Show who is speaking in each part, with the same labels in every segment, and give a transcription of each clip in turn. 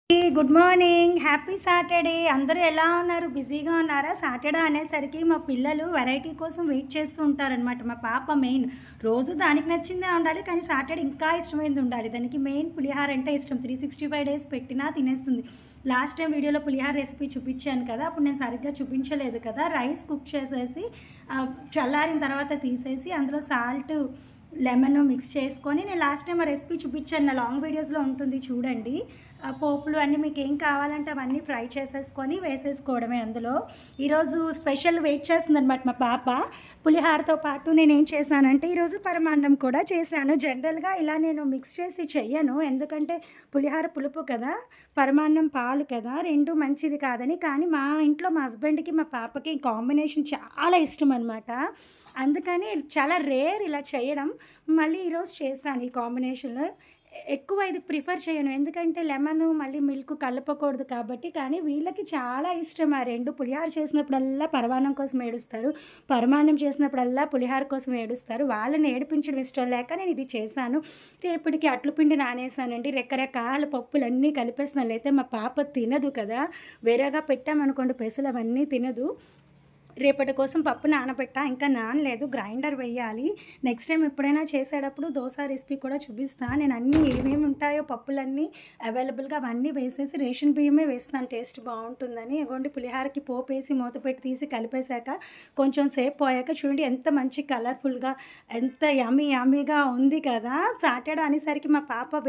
Speaker 1: Good morning, happy Saturday. అందరూ ఎలా ఉన్నారు? బిజీగా ఉన్నారా? సాటర్డే అనేసరికి మా పిల్లలు వెరైటీ కోసం వెయిట్ చేస్తూ ఉంటారనమాట. మా పాప మెయిన్ రోజు దానికి నచ్చిందే ఉండాలి, కానీ సాటర్డే ఇంకా ఇష్టమైంది ఉండాలి. దానికి మెయిన్ పులిహార అంటే ఇష్టం. 365 డేస్ పెట్టినా తినేస్తుంది. లాస్ట్ టైం వీడియోలో పులిహార రెసిపీ చూపించాను కదా, అప్పుడు నేను సరిగ్గా చూపించలేదు కదా. రైస్ కుక్ చేసేసి చల్లారిన తర్వాత తీసేసి అందులో సాల్ట్ లెమన్ మిక్స్ చేసుకొని నేను లాస్ట్ టైం ఆ రెసిపీ చూపించాను, నా లాంగ్ వీడియోస్లో ఉంటుంది చూడండి. పోపులు అన్నీ మీకు ఏం కావాలంటే అవన్నీ ఫ్రై చేసేసుకొని వేసేసుకోవడమే అందులో. ఈరోజు స్పెషల్ వెయిట్ చేస్తుందనమాట మా పాప. పులిహారతో పాటు నేనేం చేశానంటే ఈరోజు పరమాన్నం కూడా చేశాను. జనరల్గా ఇలా నేను మిక్స్ చేసి చెయ్యను, ఎందుకంటే పులిహార పులుపు కదా, పరమాన్నం పాలు కదా, రెండు మంచిది కాదని. కానీ మా ఇంట్లో మా హస్బెండ్కి మా పాపకి కాంబినేషన్ చాలా ఇష్టం అనమాట. అందుకని చాలా రేర్ ఇలా చేయడం. మళ్ళీ ఈరోజు చేశాను ఈ కాంబినేషన్లో. ఎక్కువ ఇది ప్రిఫర్ చేయను, ఎందుకంటే లెమన్ మళ్ళీ మిల్క్ కలపకూడదు కాబట్టి. కానీ వీళ్ళకి చాలా ఇష్టం ఆ రెండు. పులిహార చేసినప్పుడల్లా పరమాన్నం కోసం ఏడుస్తారు, పరమాన్నం చేసినప్పుడల్లా పులిహార కోసం ఏడుస్తారు. వాళ్ళని ఏడిపించడం ఇష్టం లేక నేను ఇది చేశాను. రేపటికి అట్ల పిండి నానేసానండి. రకరకాల పప్పులన్నీ కలిపేస్తున్నాను. అయితే మా పాప తినదు కదా, వేరేగా పెట్టామనుకోండి పెసలు అవన్నీ తినదు. రేపటి కోసం పప్పు నానబెట్టా, ఇంకా నానలేదు, గ్రైండర్ వేయాలి. నెక్స్ట్ టైం ఎప్పుడైనా చేసేటప్పుడు దోశ రెసిపీ కూడా చూపిస్తాను. నేను అన్నీ ఏమేమి ఉంటాయో పప్పులన్నీ అవైలబుల్గా అవన్నీ వేసేసి రేషన్ బియ్యమే వేస్తాను, టేస్ట్ బాగుంటుందని. ఇగోండి పులిహారకి పోపు వేసి మూత పెట్టి తీసి కలిపేశాక కొంచెం సేపు పోయాక చూడండి ఎంత మంచి కలర్ఫుల్గా, ఎంత యమ్మీగా ఉంది కదా. సాటర్డే అనేసరికి మా పాప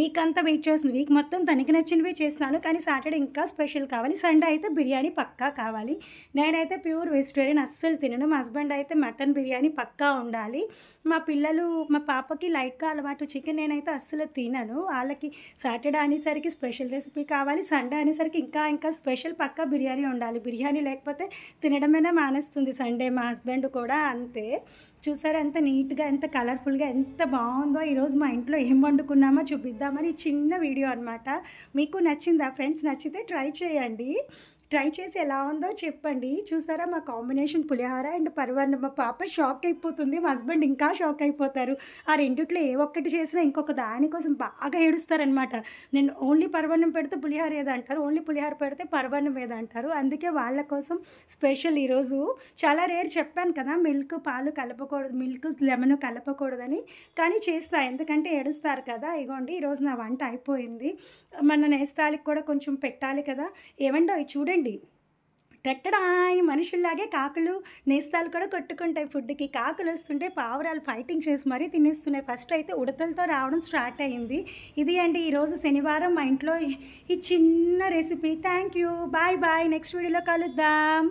Speaker 1: వీక్ అంతా వెయిట్ చేస్తుంది. వీక్ మొత్తం తనకి నచ్చినవి చేస్తాను, కానీ సాటర్డే ఇంకా స్పెషల్ కావాలి. సండే అయితే బిర్యానీ పక్కా కావాలి. నేనైతే ప్యూర్ వెజిటేరియన్, అస్సలు తినను. మా హస్బెండ్ అయితే మటన్ బిర్యానీ పక్కా ఉండాలి. మా పిల్లలు మా పాపకి లైట్గా అలవాటు చికెన్, నేనైతే అస్సలు తినను. వాళ్ళకి సాటర్డే అనేసరికి స్పెషల్ రెసిపీ కావాలి, సండే అనేసరికి ఇంకా స్పెషల్ పక్కా బిర్యానీ ఉండాలి. బిర్యానీ లేకపోతే తినడమైనా మానేస్తుంది సండే. మా హస్బెండ్ కూడా అంతే. చూసారా ఎంత నీట్గా, ఎంత కలర్ఫుల్గా, ఎంత బాగుందో. ఈరోజు మా ఇంట్లో ఏం వండుకున్నామో చూపిద్దామని చిన్న వీడియో అనమాట. మీకు నచ్చిందా ఫ్రెండ్స్? నచ్చితే ట్రై చేయండి. ట్రై చేసి ఎలా ఉందో చెప్పండి. చూసారా మా కాంబినేషన్ పులిహార అండ్ పరమాన్నం. మా పాప షాక్ అయిపోతుంది, మా హస్బెండ్ ఇంకా షాక్ అయిపోతారు. ఆ రెండిట్లో ఏ ఒక్కటి చేసినా ఇంకొక దానికోసం బాగా ఏడుస్తారనమాట. నేను ఓన్లీ పరమాన్నం పెడితే పులిహార ఏదంటారు, ఓన్లీ పులిహార పెడితే పరమాన్నం ఏదంటారు. అందుకే వాళ్ళ కోసం స్పెషల్ ఈరోజు. చాలా రేర్ చెప్పాను కదా, మిల్క్ పాలు కలపకూడదు, మిల్క్ లెమన్ కలపకూడదని. కానీ చేస్తా, ఎందుకంటే ఏడుస్తారు కదా. ఇగోండి ఈరోజు నా వంట అయిపోయింది. మన నేస్తాలకి కూడా కొంచెం పెట్టాలి కదా. ఏమండో చూడండి, టట్టడాయి మనుషుల్లాగే కాకులు నేస్తాలు కూడా కొట్టుకుంటాయి ఫుడ్కి. కాకులు వస్తుంటే పావురాలు ఫైటింగ్ చేసి మరీ తినేస్తున్నాయి. ఫస్ట్ అయితే ఉడతలతో రావడం స్టార్ట్ అయ్యింది. ఇది అండి ఈరోజు శనివారం మా ఇంట్లో ఈ చిన్న recipe. Thank you, bye bye. Next వీడియోలో కలుద్దాం.